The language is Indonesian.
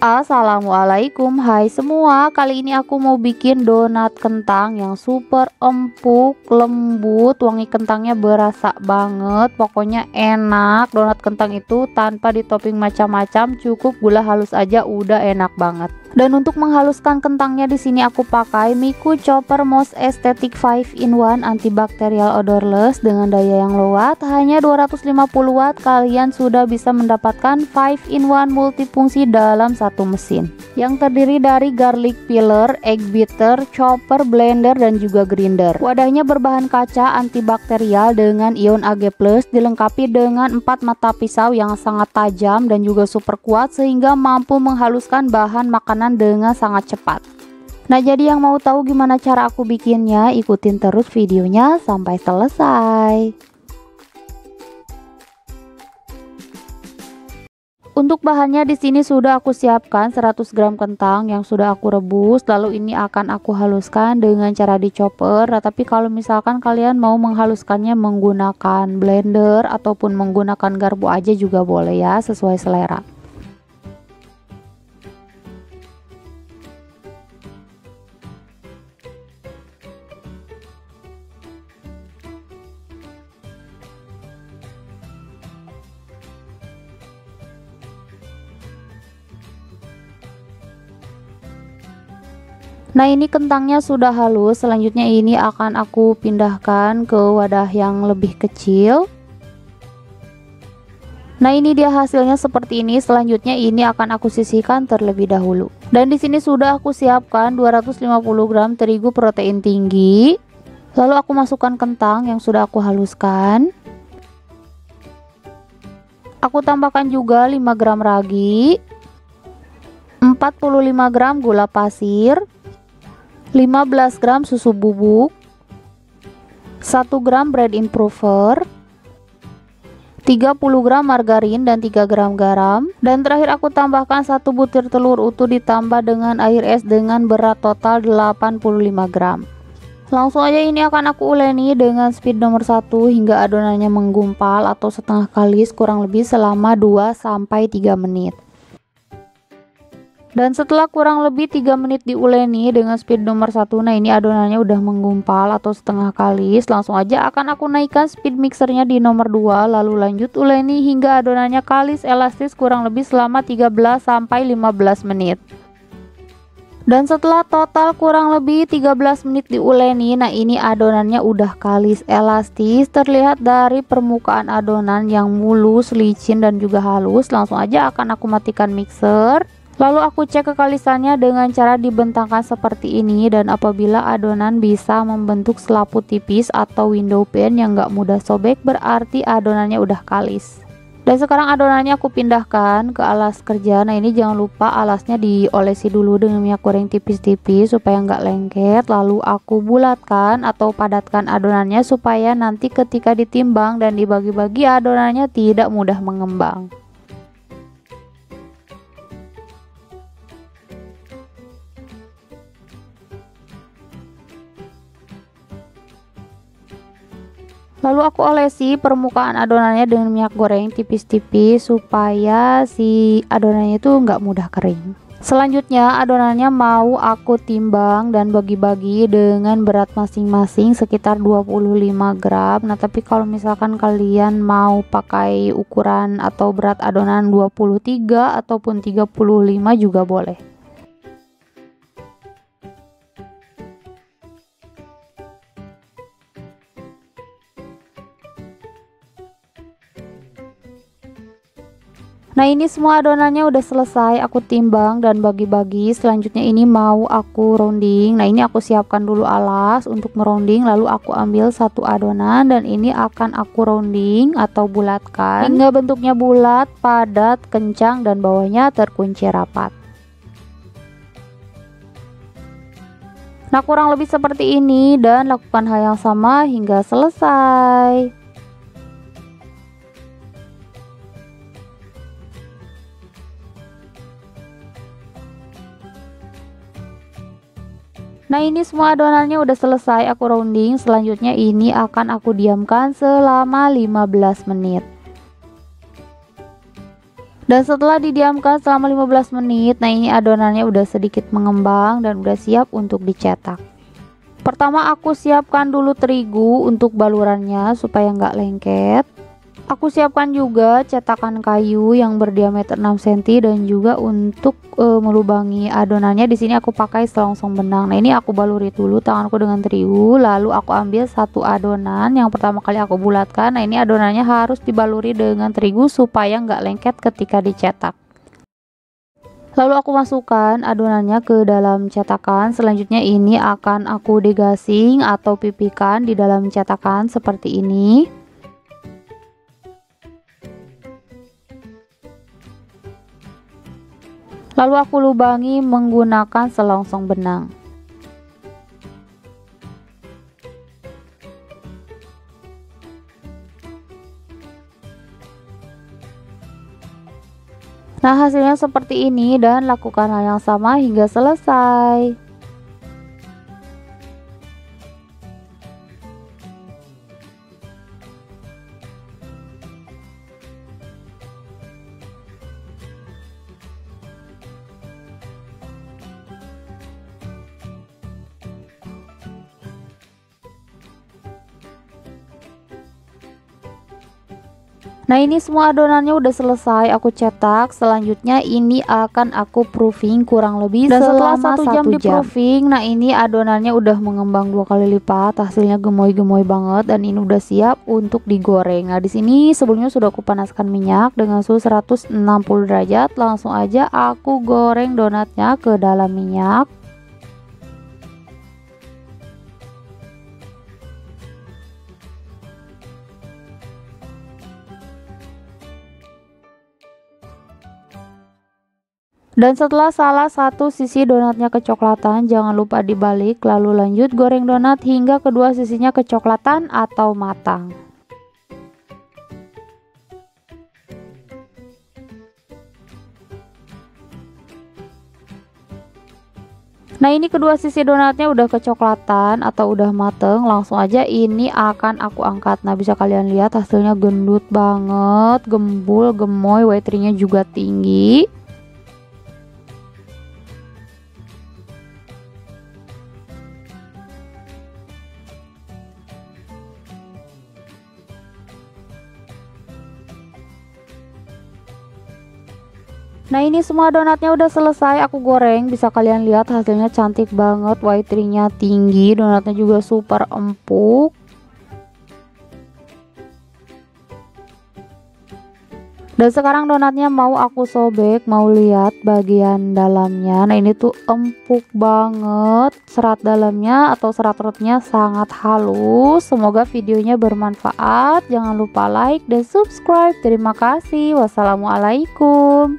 Assalamualaikum, hai semua. Kali ini aku mau bikin donat kentang yang super empuk, lembut, wangi kentangnya berasa banget. Pokoknya enak. Donat kentang itu tanpa ditopping macam-macam, cukup gula halus aja udah enak banget. Dan untuk menghaluskan kentangnya di sini aku pakai Miku Chopper Most Aesthetic 5-in-1 Antibacterial Odorless dengan daya yang low watt, hanya 250 watt. Kalian sudah bisa mendapatkan 5-in-1 multifungsi dalam satu mesin yang terdiri dari garlic peeler, egg beater, chopper, blender, dan juga grinder. Wadahnya berbahan kaca antibakterial dengan ion Ag+, dilengkapi dengan 4 mata pisau yang sangat tajam dan juga super kuat sehingga mampu menghaluskan bahan makanan dengan sangat cepat. Nah, jadi yang mau tahu gimana cara aku bikinnya, ikutin terus videonya sampai selesai. Untuk bahannya di sini sudah aku siapkan 100 gram kentang yang sudah aku rebus, lalu ini akan aku haluskan dengan cara di-chopper. Nah, tapi kalau misalkan kalian mau menghaluskannya menggunakan blender ataupun menggunakan garpu aja juga boleh ya, sesuai selera. Nah, ini kentangnya sudah halus. Selanjutnya ini akan aku pindahkan ke wadah yang lebih kecil. Nah, ini dia hasilnya seperti ini. Selanjutnya ini akan aku sisihkan terlebih dahulu. Dan di sini sudah aku siapkan 250 gram terigu protein tinggi. Lalu aku masukkan kentang yang sudah aku haluskan. Aku tambahkan juga 5 gram ragi, 45 gram gula pasir, 15 gram susu bubuk, 1 gram bread improver, 30 gram margarin dan 3 gram garam. Dan terakhir aku tambahkan 1 butir telur utuh ditambah dengan air es dengan berat total 85 gram. Langsung aja ini akan aku uleni dengan speed nomor 1 hingga adonannya menggumpal atau setengah kalis kurang lebih selama 2-3 menit. Dan setelah kurang lebih 3 menit diuleni dengan speed nomor 1, nah ini adonannya udah menggumpal atau setengah kalis. Langsung aja akan aku naikkan speed mixernya di nomor 2, lalu lanjut uleni hingga adonannya kalis elastis kurang lebih selama 13-15 menit. Dan setelah total kurang lebih 13 menit diuleni, nah ini adonannya udah kalis elastis, terlihat dari permukaan adonan yang mulus, licin, dan juga halus. Langsung aja akan aku matikan mixer. Lalu aku cek kekalisannya dengan cara dibentangkan seperti ini, dan apabila adonan bisa membentuk selaput tipis atau window pane yang gak mudah sobek, berarti adonannya udah kalis. Dan sekarang adonannya aku pindahkan ke alas kerja. Nah, ini jangan lupa alasnya diolesi dulu dengan minyak goreng tipis-tipis supaya nggak lengket. Lalu aku bulatkan atau padatkan adonannya supaya nanti ketika ditimbang dan dibagi-bagi adonannya tidak mudah mengembang. Lalu aku olesi permukaan adonannya dengan minyak goreng tipis-tipis supaya si adonannya itu nggak mudah kering. Selanjutnya adonannya mau aku timbang dan bagi-bagi dengan berat masing-masing sekitar 25 gram. Nah, tapi kalau misalkan kalian mau pakai ukuran atau berat adonan 23 ataupun 35 juga boleh. Nah, ini semua adonannya udah selesai aku timbang dan bagi-bagi. Selanjutnya ini mau aku rounding. Nah, ini aku siapkan dulu alas untuk meronding, lalu aku ambil satu adonan dan ini akan aku rounding atau bulatkan hingga bentuknya bulat, padat, kencang, dan bawahnya terkunci rapat. Nah, kurang lebih seperti ini, dan lakukan hal yang sama hingga selesai. Nah, ini semua adonannya udah selesai aku rounding. Selanjutnya ini akan aku diamkan selama 15 menit. Dan setelah didiamkan selama 15 menit, nah ini adonannya udah sedikit mengembang dan udah siap untuk dicetak. Pertama aku siapkan dulu terigu untuk balurannya supaya nggak lengket. Aku siapkan juga cetakan kayu yang berdiameter 6 cm dan juga untuk melubangi adonannya di sini aku pakai selongsong benang. Nah, ini aku baluri dulu tanganku dengan terigu, lalu aku ambil satu adonan yang pertama kali aku bulatkan. Nah, ini adonannya harus dibaluri dengan terigu supaya nggak lengket ketika dicetak. Lalu aku masukkan adonannya ke dalam cetakan. Selanjutnya ini akan aku degasing atau pipihkan di dalam cetakan seperti ini. Lalu aku lubangi menggunakan selongsong benang. Nah, hasilnya seperti ini dan lakukan hal yang sama hingga selesai. Nah, ini semua adonannya udah selesai aku cetak. Selanjutnya ini akan aku proofing kurang lebih Dan setelah selama 1 jam di proofing. Nah, ini adonannya udah mengembang 2 kali lipat. Hasilnya gemoy-gemoy banget dan ini udah siap untuk digoreng. Nah, di sini sebelumnya sudah aku panaskan minyak dengan suhu 160 derajat. Langsung aja aku goreng donatnya ke dalam minyak. Dan setelah salah satu sisi donatnya kecoklatan, jangan lupa dibalik, lalu lanjut goreng donat hingga kedua sisinya kecoklatan atau matang. Nah, ini kedua sisi donatnya udah kecoklatan atau udah mateng. Langsung aja ini akan aku angkat. Nah, bisa kalian lihat hasilnya gendut banget, gembul, gemoy, white-nya juga tinggi. Nah, ini semua donatnya udah selesai aku goreng. Bisa kalian lihat hasilnya cantik banget, white-nya tinggi, donatnya juga super empuk. Dan sekarang donatnya mau aku sobek, mau lihat bagian dalamnya. Nah, ini tuh empuk banget, serat dalamnya atau serat perutnya sangat halus. Semoga videonya bermanfaat. Jangan lupa like dan subscribe. Terima kasih. Wassalamualaikum.